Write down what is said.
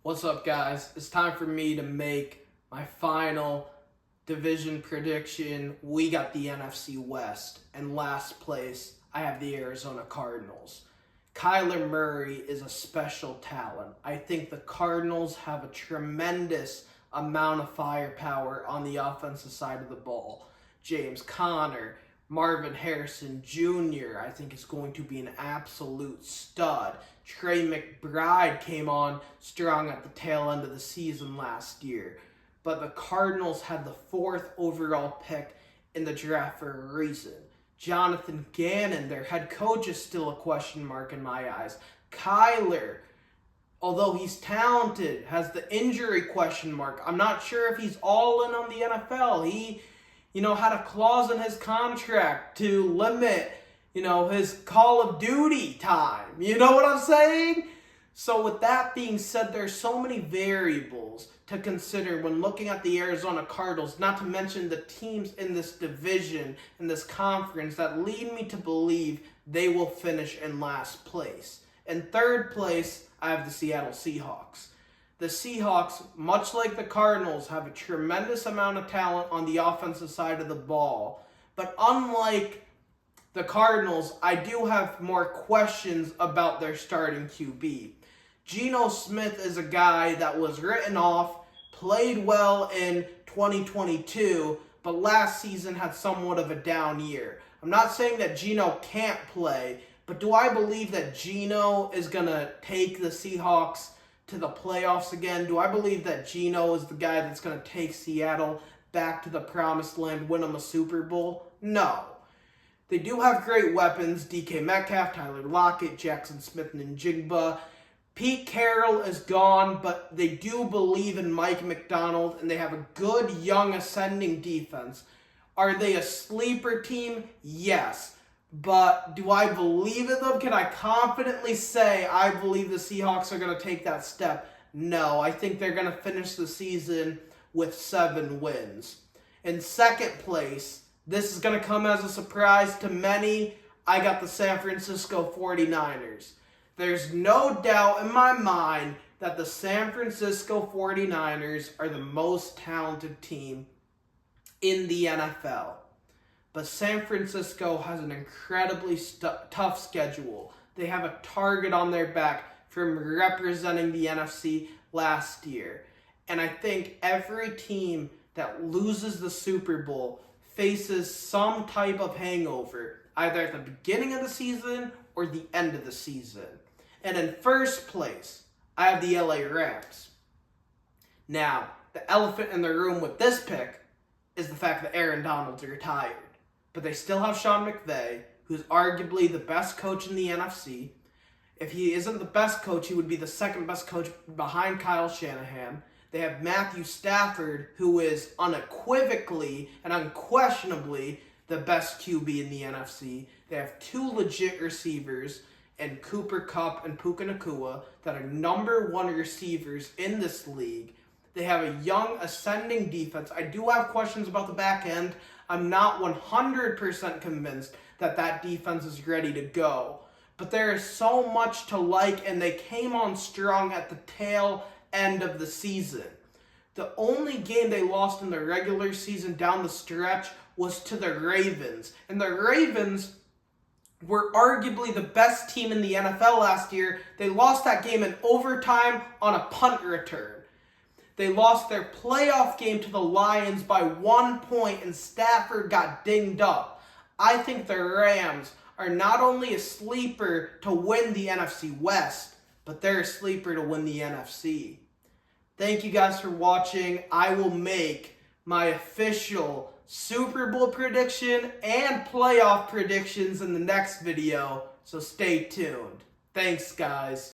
What's up, guys? It's time for me to make my final division prediction. We got the NFC West, and last place, I have the Arizona Cardinals. Kyler Murray is a special talent. I think the Cardinals have a tremendous amount of firepower on the offensive side of the ball. James Conner, Marvin Harrison Jr., I think is going to be an absolute stud. Trey McBride came on strong at the tail end of the season last year. But the Cardinals had the 4th overall pick in the draft for a reason. Jonathan Gannon, their head coach, is still a question mark in my eyes. Kyler, although he's talented, has the injury question mark. I'm not sure if he's all in on the NFL. He had a clause in his contract to limit, his Call of Duty time. You know what I'm saying? So with that being said, there's so many variables to consider when looking at the Arizona Cardinals, not to mention the teams in this division, in this conference, that lead me to believe they will finish in last place. In third place, I have the Seattle Seahawks. The Seahawks, much like the Cardinals, have a tremendous amount of talent on the offensive side of the ball. But unlike the Cardinals, I do have more questions about their starting QB. Geno Smith is a guy that was written off, played well in 2022, but last season had somewhat of a down year. I'm not saying that Geno can't play, but do I believe that Geno is going to take the Seahawks to the playoffs again? Do I believe that Geno is the guy that's going to take Seattle back to the promised land, win them a Super Bowl? No. They do have great weapons: DK Metcalf, Tyler Lockett, Jackson Smith-Njigba. Pete Carroll is gone, but they do believe in Mike McDonald, and they have a good, young, ascending defense. Are they a sleeper team? Yes. But do I believe in them? Can I confidently say I believe the Seahawks are going to take that step? No. I think they're going to finish the season with 7 wins. In second place, this is going to come as a surprise to many, I got the San Francisco 49ers. There's no doubt in my mind that the San Francisco 49ers are the most talented team in the NFL. But San Francisco has an incredibly tough schedule. They have a target on their back from representing the NFC last year. And I think every team that loses the Super Bowl faces some type of hangover, either at the beginning of the season or the end of the season. And in first place, I have the LA Rams. Now, the elephant in the room with this pick is the fact that Aaron Donald's retired. But they still have Sean McVay, who's arguably the best coach in the NFC. If he isn't the best coach, he would be the second best coach behind Kyle Shanahan. They have Matthew Stafford, who is unequivocally and unquestionably the best QB in the NFC. They have 2 legit receivers, and Cooper Kupp and Puka Nacua, that are number 1 receivers in this league. They have a young, ascending defense. I do have questions about the back end. I'm not 100% convinced that that defense is ready to go. But there is so much to like, and they came on strong at the tail end of the season. The only game they lost in the regular season down the stretch was to the Ravens. And the Ravens were arguably the best team in the NFL last year. They lost that game in overtime on a punt return. They lost their playoff game to the Lions by 1 point, and Stafford got dinged up. I think the Rams are not only a sleeper to win the NFC West, but they're a sleeper to win the NFC. Thank you guys for watching. I will make my official Super Bowl prediction and playoff predictions in the next video, so stay tuned. Thanks, guys.